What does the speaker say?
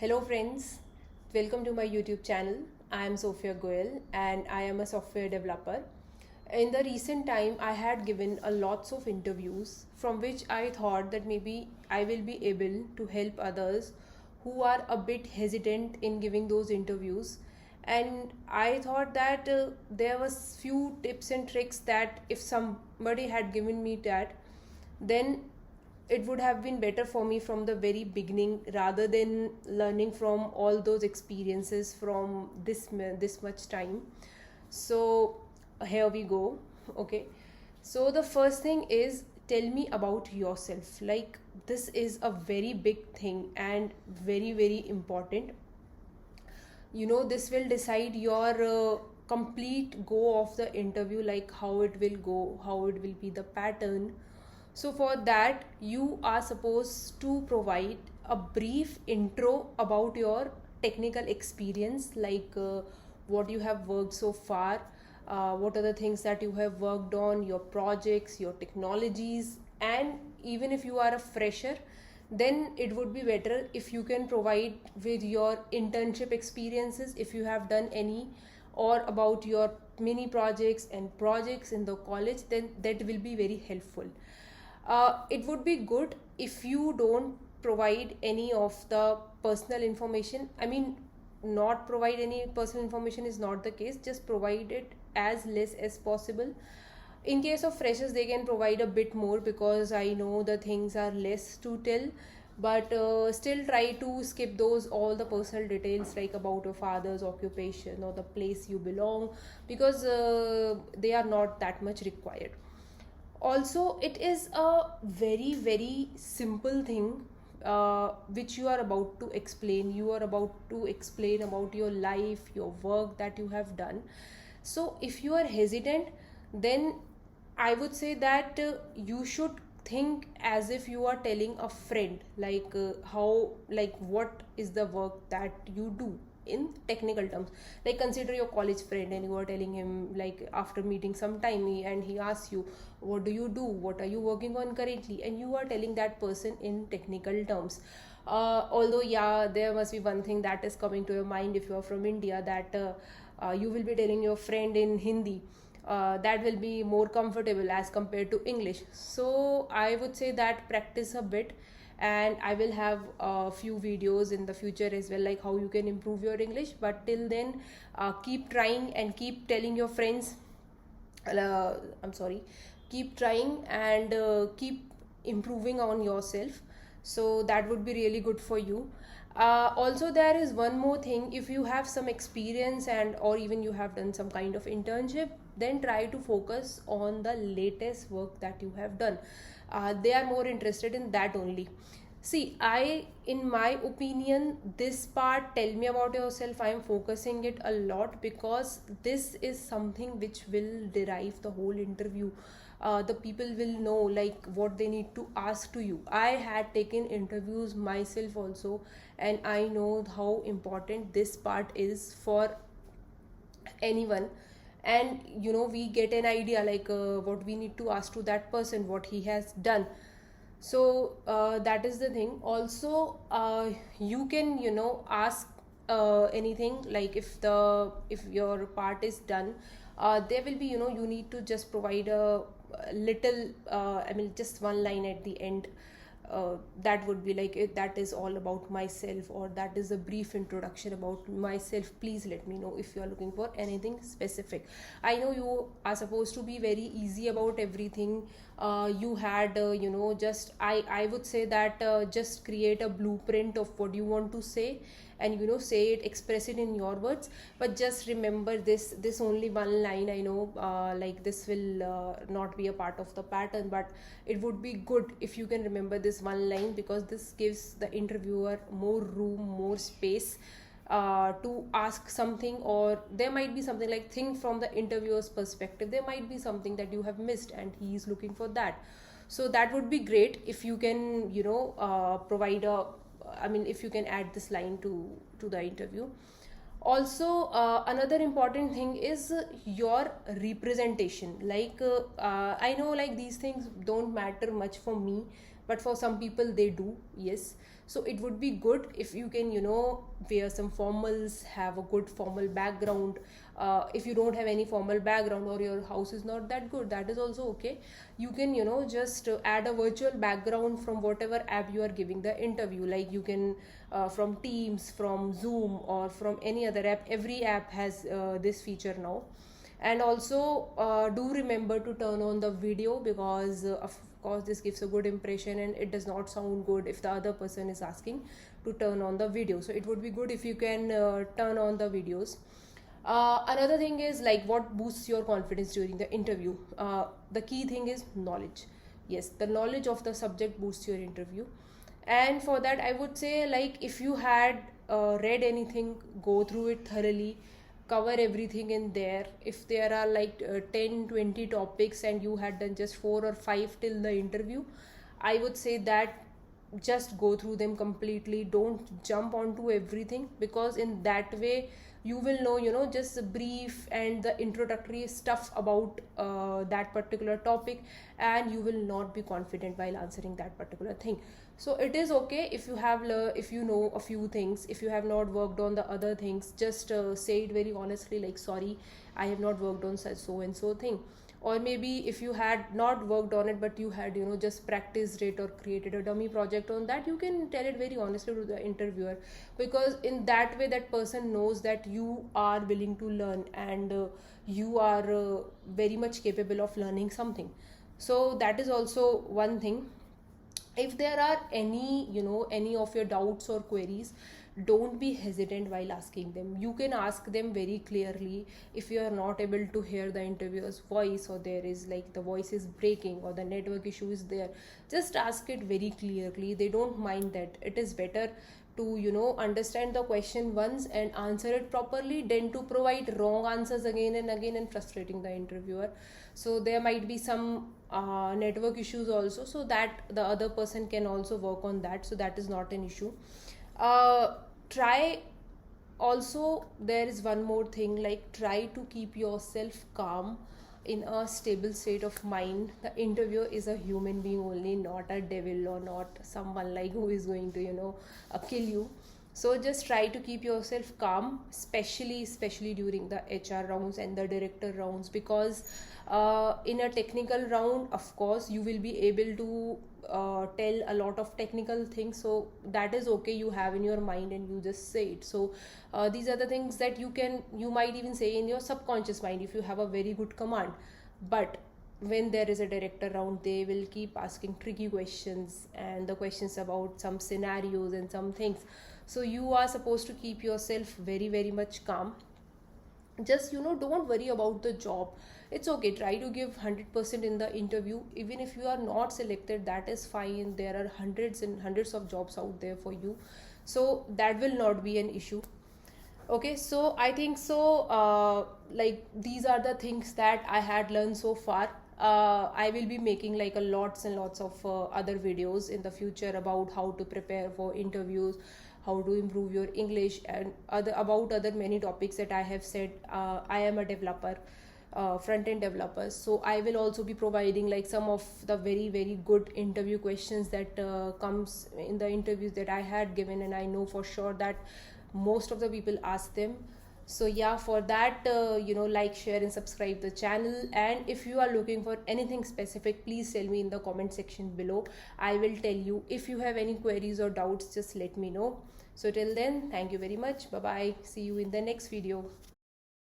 Hello friends, welcome to my YouTube channel. I am Sophia Goel and I am a software developer. In the recent time, I had given a lots of interviews from which I thought that maybe I will be able to help others who are a bit hesitant in giving those interviews. And I thought that there was few tips and tricks that if somebody had given me that, then it would have been better for me from the very beginning rather than learning from all those experiences from this much time. So here we go. Okay, so the first thing is, tell me about yourself. Like, this is a very big thing and very important. This will decide your complete go of the interview, like how it will go, how it will be the pattern. So for that, you are supposed to provide a brief intro about your technical experience, like what you have worked so far, what are the things that you have worked on, your projects, your technologies. And even if you are a fresher, then it would be better if you can provide with your internship experiences, if you have done any, or about your mini projects and projects in the college. Then that will be very helpful. It would be good if you don't provide any of the personal information. I mean, not provide any personal information is not the case, just provide it as less as possible. In case of freshers, they can provide a bit more because I know the things are less to tell, but still try to skip those all the personal details, like about your father's occupation or the place you belong, because they are not that much required. Also, it is a very simple thing which you are about to explain. You are about to explain about your life, your work that you have done. So if you are hesitant, then I would say that you should think as if you are telling a friend, like what is the work that you do in technical terms. Like, consider your college friend and you are telling him, like, after meeting some time, and he asks you, what do you do, what are you working on currently, and you are telling that person in technical terms. Although, yeah, there must be one thing that is coming to your mind if you are from India, that you will be telling your friend in Hindi. That will be more comfortable as compared to English. So I would say that practice a bit, and I will have a few videos in the future as well, like how you can improve your English. But till then, keep trying and keep telling your friends. I'm sorry. Keep trying and keep improving on yourself. So that would be really good for you. Also, there is one more thing. If you have some experience, and or even you have done some kind of internship, then try to focus on the latest work that you have done. They are more interested in that only. See, in my opinion, this part, tell me about yourself, I am focusing it a lot because this is something which will derive the whole interview. The people will know, like, what they need to ask to you. I had taken interviews myself also, and I know how important this part is for anyone. And we get an idea, like what we need to ask to that person, what he has done. So that is the thing. Also, you can ask anything, like if your part is done, there will be, you need to just provide a little, I mean, just one line at the end. That would be like, that is all about myself, or that is a brief introduction about myself. Please let me know if you are looking for anything specific. I know you are supposed to be very easy about everything. You had just I would say that just create a blueprint of what you want to say, and say it, express it in your words. But just remember this only one line. I know like this will not be a part of the pattern, but it would be good if you can remember this one line, because this gives the interviewer more room, more space to ask something. Or there might be something, like, think from the interviewer's perspective. There might be something that you have missed and he is looking for that. So that would be great if you can provide a, I mean, if you can add this line to the interview. Also, another important thing is your representation. Like I know, like, these things don't matter much for me, but for some people they do, yes. So it would be good if you can, wear some formals, have a good formal background. If you don't have any formal background or your house is not that good, that is also okay. You can, just add a virtual background from whatever app you are giving the interview. Like you can, from Teams, from Zoom, or from any other app. Every app has this feature now. And also do remember to turn on the video, because of course this gives a good impression, and it does not sound good if the other person is asking to turn on the video. So it would be good if you can turn on the videos. Another thing is like what boosts your confidence during the interview. The key thing is knowledge. Yes, the knowledge of the subject boosts your interview. And for that I would say, like, if you had read anything, go through it thoroughly, cover everything in there. If there are like 10-20 topics and you had done just 4 or 5 till the interview, I would say that just go through them completely. Don't jump onto everything, because in that way you will know, just the brief and the introductory stuff about that particular topic, and you will not be confident while answering that particular thing. So it is okay if you have if you know a few things. If you have not worked on the other things, just say it very honestly, like, sorry, I have not worked on such so and so thing. Or maybe if you had not worked on it, but you had, just practiced it or created a dummy project on that, you can tell it very honestly to the interviewer, because in that way that person knows that you are willing to learn, and you are very much capable of learning something. So that is also one thing. If there are any of your doubts or queries, don't be hesitant while asking them. You can ask them very clearly. If you are not able to hear the interviewer's voice, or there is like the voice is breaking or the network issue is there, just ask it very clearly. They don't mind that. It is better to understand the question once and answer it properly than to provide wrong answers again and again and frustrating the interviewer. So there might be some network issues also, so that the other person can also work on that. So that is not an issue. Try also, there is one more thing, like, try to keep yourself calm, in a stable state of mind. The interviewer is a human being only, not a devil, or not someone like who is going to kill you. So just try to keep yourself calm, especially during the HR rounds and the director rounds, because in a technical round, of course, you will be able to tell a lot of technical things. So that is okay, you have in your mind and you just say it. So these are the things that you might even say in your subconscious mind if you have a very good command. But when there is a director round, they will keep asking tricky questions, and the questions about some scenarios and some things. So you are supposed to keep yourself very, very much calm. Just don't worry about the job. It's okay, try to give 100% in the interview. Even if you are not selected, that is fine. There are hundreds and hundreds of jobs out there for you, so that will not be an issue. Okay, so I think so, like, these are the things that I had learned so far. I will be making like a lots and lots of other videos in the future about how to prepare for interviews, how to improve your English, and other many topics that I have said. I am a developer, front-end developer, so I will also be providing like some of the very, very good interview questions that comes in the interviews that I had given, and I know for sure that most of the people ask them. So yeah, for that, like, share and subscribe the channel. And if you are looking for anything specific, please tell me in the comment section below. I will tell you. If you have any queries or doubts, just let me know. So till then, thank you very much. Bye bye. See you in the next video.